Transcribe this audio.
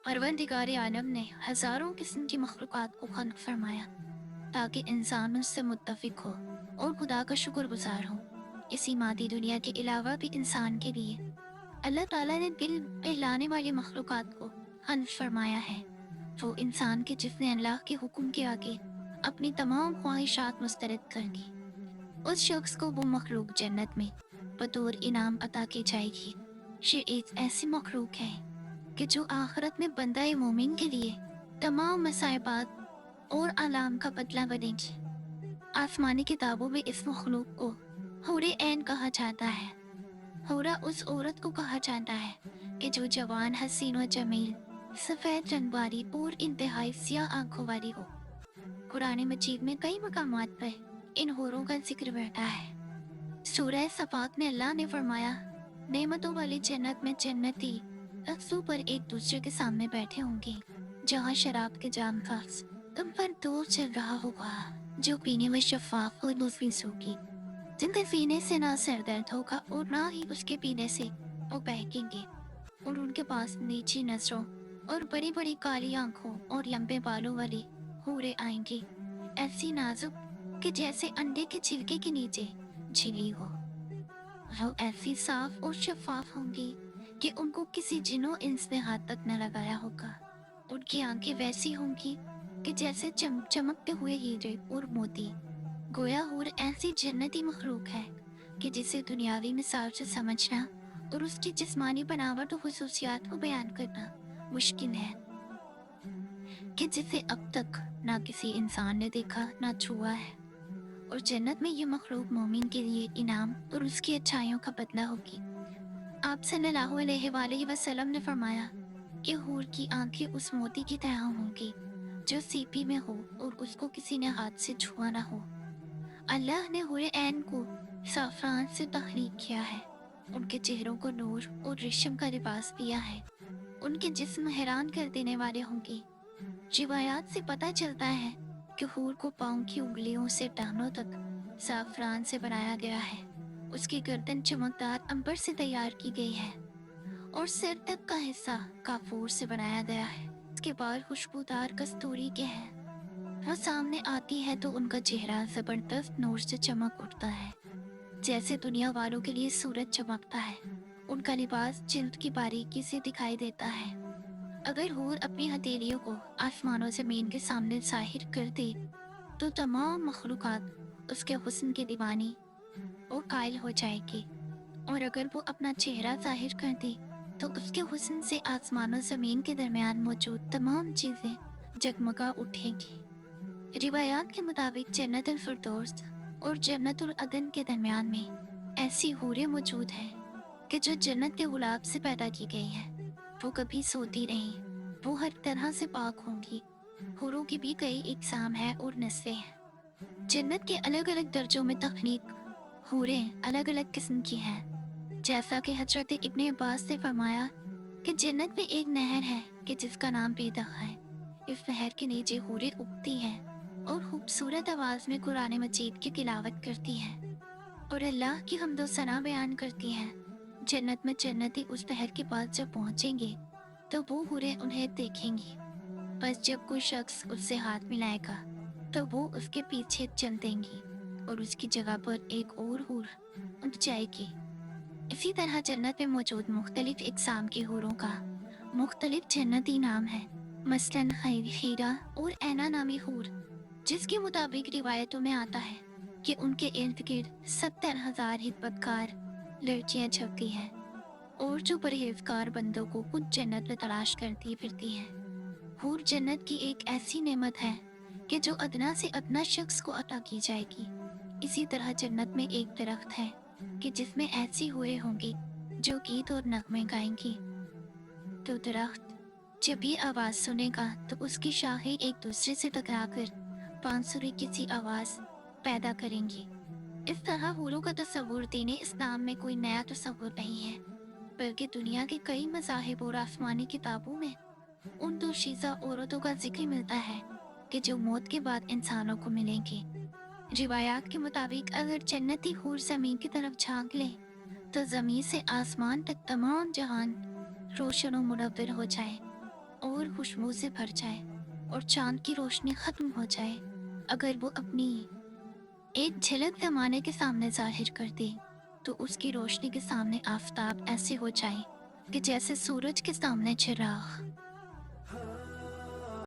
परवरदिगार आलम ने हज़ारों किस्म की मखलूक़ात को खल्क़ फरमाया ताकि इंसान उससे मुत्तफ़िक हो और खुदा का शुक्रगुज़ार हो। इसी मादी दुनिया के अलावा भी इंसान के लिए अल्लाह ताला ने दिल बहलाने वाली मखलूक़ात को खल्क़ फरमाया है। वो इंसान के जिसने अल्लाह के हुक्म के आगे अपनी तमाम ख्वाहिशात मुस्तरद कर दी, उस शख्स को वो मखलूक जन्नत में बतौर इनाम अता की जाएगी। ये एक ऐसी मखलूक है कि जो आखिरत में बंदा मोमिन के लिए तमाम मसाइबात और आलाम का बदला बनेगी। आसमानी किताबों में इस मखलूक को हूरे ऐन कहा जाता है। हूरा उस औरत को कहा जाता है कि जो जवान, हसीन और जमील, सफ़ेद रंग वाली और इंतहाई सियाह आंखों वाली हो। कुरान मजीद में कई मकामात पर इन हूरों का जिक्र बैठा है। सूरह सफात में अल्लाह ने फरमाया, नेमतों वाली जन्नत में जन्नती तख्तों पर एक दूसरे के सामने बैठे होंगे, जहाँ शराब के जाम का तुम पर दूर चल रहा होगा, जो पीने में शफाफ और मुफीस होगी, जिनके पीने से ना सिर दर्द होगा और ना ही उसके पीने से वो बहकेंगे। और उनके पास नीची नजरों और बड़ी बड़ी काली आंखों और लंबे बालों वाली हूरें आएंगी, ऐसी नाजुक कि जैसे अंडे के छिलके के नीचे झिली हो। वो ऐसी साफ और शफाफ होंगी कि उनको किसी जिन्नो इंस ने हाथ तक न लगाया होगा। उनकी आंखें वैसी होंगी कि जैसे चमकते हुए हीरे और मोती। गोया हूर ऐसी जन्नती मखलूक है कि जिसे दुनियावी मिसाल से समझना और उसकी जिस्मानी बनावट और खुसूसियात को बयान करना मुश्किल है, कि जिसे अब तक ना किसी इंसान ने देखा ना छुआ है। और जन्नत में ये मखलूक मोमिन के लिए इनाम और उसकी अच्छाइयों का बदला होगी। आप सल्लल्लाहु अलैहि वसल्लम ने फरमाया कि हूर की आंखें उस मोती की तरह होंगी जो सीपी में हो और उसको किसी ने हाथ से छुआ ना हो। अल्लाह ने हूर ऐन को साफरान से तख्लीक किया है। उनके चेहरों को नूर और रेशम का लिबास दिया है। उनके जिस्म हैरान कर देने वाले होंगे। रिवायात से पता चलता है कि हूर को पाँव की उंगलियों से टांगों तक साफरान से बनाया गया है। उसकी गर्दन चमकदार अंबर से तैयार की गई है और सिर तक का हिस्सा काफूर से बनाया गया है। उसके बाल खुशबूदार कस्तूरी के हैं। वो सामने आती है तो उनका चेहरा जबरदस्त नूर से चमक उठता है, जैसे दुनिया वालों के लिए सूरज चमकता है। उनका लिबास जिल्द की बारीकी से दिखाई देता है। अगर हूर अपनी हथेलियों को आसमान और जमीन के सामने जाहिर कर दे तो तमाम मखलूकात उसके हुस्न की दीवानी और कायल हो जाएगी, और अगर वो अपना चेहरा जाहिर कर दे तो उसके हुस्न से आसमान और जमीन के दरमियान मौजूद तमाम चीजें जगमगा उठेंगी। रिवायात के मुताबिक जन्नत अल फिरदौस और जन्नत उल अदन के दरमियान में ऐसी हूरें मौजूद हैं कि जो जन्नत के गुलाब से पैदा की गई हैं। वो कभी सोती नहीं, वो हर तरह से पाक होंगी। हूरों की भी कई इकसाम है और नस्लें हैं। जन्नत के अलग अलग दर्जों में तख्लीक हूरें अलग अलग किस्म की हैं। जैसा कि हजरत इब्ने अब्बास ने फरमाया कि जन्नत में एक नहर है कि जिसका नाम बेदख है। इस नहर के नीचे हूरें उगती हैं और खूबसूरत आवाज में कुरान मजीद की तिलावत करती हैं और अल्लाह की हम्दो सना बयान करती हैं। जन्नत में जन्नती उस नहर के पास जब पहुंचेंगे तो वो हूरें उन्हें देखेंगी। बस जब कोई शख्स उससे हाथ मिलाएगा तो वो उसके पीछे चल देंगी और उसकी जगह पर एक और हूर उठ जाएगी। इसी तरह जन्नत में मौजूद मुख्तलिफ इकसाम की हूरों का मुख्तलिफ जन्नती नाम है। मसलन हीरा और ऐना नामी हूर, जिसके मुताबिक रिवायतों में आता है कि उनके इर्द गिर्द 70,000 हिदबतकार लड़कियां छपती हैं और जो परहेजगार बंदों को खुद जन्नत में तलाश करती फिरती हैं। हूर जन्नत की एक ऐसी नेमत है कि जो अदना से अदना शख्स को अता की जाएगी। इसी तरह जन्नत में एक दरख्त है कि जिसमें ऐसी हूरें होंगी जो गीत और नगमे गाएंगी। तो दरख्त जब ये आवाज सुनेगा तो उसकी शाखें एक दूसरे से टकराकर बांसुरी किसी आवाज पैदा करेंगी। इस तरह हूरों का तस्वुर दीन इस्लाम में कोई नया तस्वुर नहीं है, बल्कि दुनिया के कई मज़ाहिब और आसमानी किताबों में उन दोशीज़ा औरतों का जिक्र मिलता है कि जो मौत के बाद इंसानों को मिलेंगी। रिवायात के मुताबिक अगर जन्नती हूर जमीन की तरफ झांक ले तो जमीन से आसमान तक तमाम जहान रोशन और मुनव्वर हो जाए और खुशबू से भर जाए और चांद की रोशनी खत्म हो जाए, अगर वो अपनी एक झलक जमाने के सामने जाहिर कर दे, तो उसकी रोशनी के सामने आफताब ऐसे हो जाए कि जैसे सूरज के सामने चिराग।